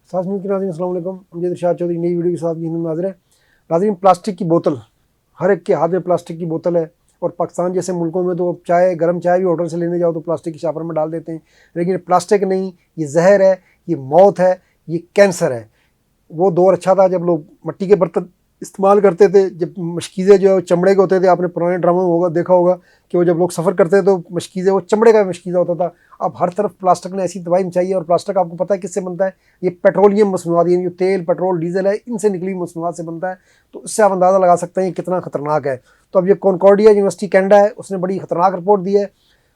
साथ न्यूज़ के नाज़रीन अस्सलाम वालेकुम। अमजद इरशाद चौधरी नई वीडियो के साथ हिंद में हाजिर है। नाज़रीन, प्लास्टिक की बोतल, हर एक के हाथ में प्लास्टिक की बोतल है और पाकिस्तान जैसे मुल्कों में तो चाय, गर्म चाय भी होटल से लेने जाओ तो प्लास्टिक की शापर में डाल देते हैं। लेकिन प्लास्टिक नहीं, ये जहर है, ये मौत है, ये कैंसर है। वो दौर अच्छा था जब लोग मिट्टी के बर्तन इस्तेमाल करते थे, जब मशकीज़े जो है चमड़े के होते थे। आपने पुराने ड्रामा में होगा देखा होगा कि वो जब लोग सफ़र करते थे तो मशकीज़े वो चमड़े का मशकीज़ा होता था। अब हर तरफ प्लास्टिक ने ऐसी तबाही मचाई है। और प्लास्टिक आपको पता है किससे बनता है? ये पेट्रोलियम मसनूआत, यानी जो तेल, पेट्रोल, डीजल है, इनसे निकली मसनूआत से बनता है। तो इससे आप अंदाज़ा लगा सकते हैं कितना ख़तरनाक है। तो अब ये कॉनकॉर्डिया यूनिवर्सिटी कनाडा है, उसने बड़ी ख़तरनाक रिपोर्ट दी है।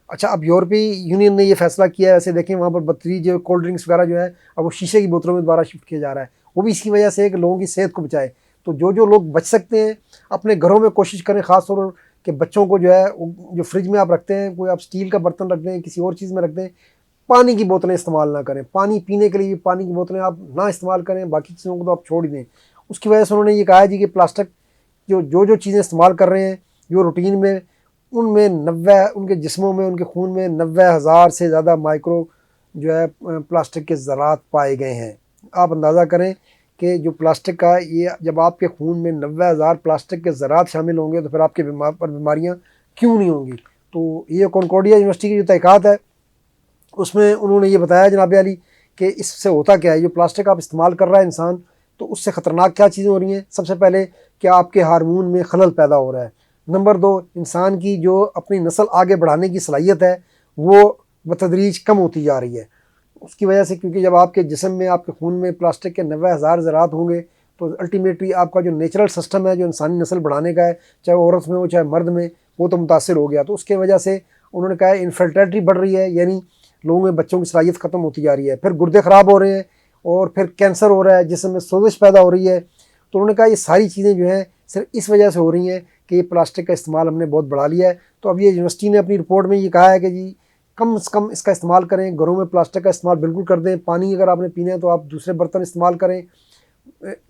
अच्छा, अब यूरोपीय यूनियन ने ये फैसला किया है। वैसे देखें, वहाँ पर बतरी जो कोल्ड ड्रिंक्स वगैरह जो है अब वो शीशे की बोतलों में दोबारा शिफ्ट किया जा रहा है। वो भी इसकी वजह से है कि लोगों की सेहत को बचाए। तो जो लोग बच सकते हैं अपने घरों में कोशिश करें, ख़ासतौर के बच्चों को जो है जो फ्रिज में आप रखते हैं, कोई आप स्टील का बर्तन रख दें, किसी और चीज़ में रख दें, पानी की बोतलें इस्तेमाल ना करें। पानी पीने के लिए पानी की बोतलें आप ना इस्तेमाल करें, बाकी चीज़ों को तो आप छोड़ ही दें। उसकी वजह से उन्होंने ये कहा है जी कि प्लास्टिक जो चीज़ें इस्तेमाल कर रहे हैं जो रूटीन में, उनमें 90 उनके जिस्मों में, उनके खून में 90,000 से ज़्यादा माइक्रो जो है प्लास्टिक के ज़रात पाए गए हैं। आप अंदाज़ा करें कि जो प्लास्टिक का ये, जब आपके खून में 90,000 प्लास्टिक के ज़रात शामिल होंगे तो फिर आपके बीमारियाँ क्यों नहीं होंगी। तो ये कॉनकॉर्डिया यूनिवर्सिटी की जो तहक़ीक़ात है उसमें उन्होंने ये बताया जनाब अली कि इससे होता क्या है। जो प्लास्टिक आप इस्तेमाल कर रहा है इंसान, तो उससे ख़तरनाक क्या चीज़ें हो रही हैं। सबसे पहले कि आपके हार्मोन में खलल पैदा हो रहा है। नंबर 2, इंसान की जो अपनी नस्ल आगे बढ़ाने की सलाहियत है वो बतदरीज कम होती जा रही है उसकी वजह से। क्योंकि जब आपके जिस्म में, आपके खून में प्लास्टिक के 90,000 ज़रात होंगे तो अल्टीमेटली आपका जो नेचुरल सिस्टम है जो इंसानी नस्ल बढ़ाने का है, चाहे वो औरत में हो चाहे मर्द में, वो तो मुतासर हो गया। तो उसके वजह से उन्होंने कहा इनफर्टिलिटी बढ़ रही है, यानी लोगों में बच्चों की सलाहियत ख़त्म होती जा रही है। फिर गुर्दे ख़राब हो रहे हैं और फिर कैंसर हो रहा है, जिसम में सोजिश पैदा हो रही है। तो उन्होंने कहा ये सारी चीज़ें जो हैं सिर्फ इस वजह से हो रही हैं कि ये प्लास्टिक का इस्तेमाल हमने बहुत बढ़ा लिया है। तो अब ये यूनिवर्सिटी ने अपनी रिपोर्ट में ये कहा है कि जी कम से कम इसका इस्तेमाल करें, घरों में प्लास्टिक का इस्तेमाल बिल्कुल कर दें। पानी अगर आपने पीना है तो आप दूसरे बर्तन इस्तेमाल करें,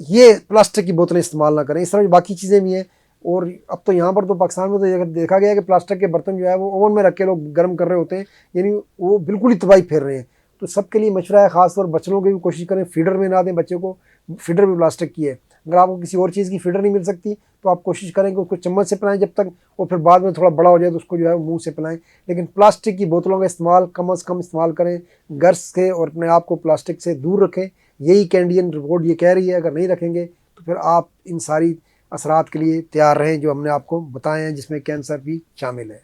ये प्लास्टिक की बोतलें इस्तेमाल ना करें। इस तरह बाकी चीज़ें भी हैं। और अब तो यहाँ पर तो पाकिस्तान में तो देखा गया है कि प्लास्टिक के बर्तन जो है वो ओवन में रख के लोग गर्म कर रहे होते हैं, यानी वो बिल्कुल ही तबाही फेर रहे हैं। तो सबके लिए मशवरा है, ख़ासतौर बच्चों की भी कोशिश करें फीडर में ना दें बच्चे को। फीडर भी प्लास्टिक की है। अगर आपको किसी और चीज़ की फीडर नहीं मिल सकती तो आप कोशिश करें कि उसको चम्मच से पिलाएं जब तक, और फिर बाद में थोड़ा बड़ा हो जाए तो उसको जो है मुँह से पिलाएं। लेकिन प्लास्टिक की बोतलों का इस्तेमाल कम से कम इस्तेमाल करें घर से, और अपने आप को प्लास्टिक से दूर रखें। यही कैनेडियन रिपोर्ट ये कह रही है। अगर नहीं रखेंगे तो फिर आप इन सारी असरात के लिए तैयार रहें जो हमने आपको बताए हैं, जिसमें कैंसर भी शामिल है।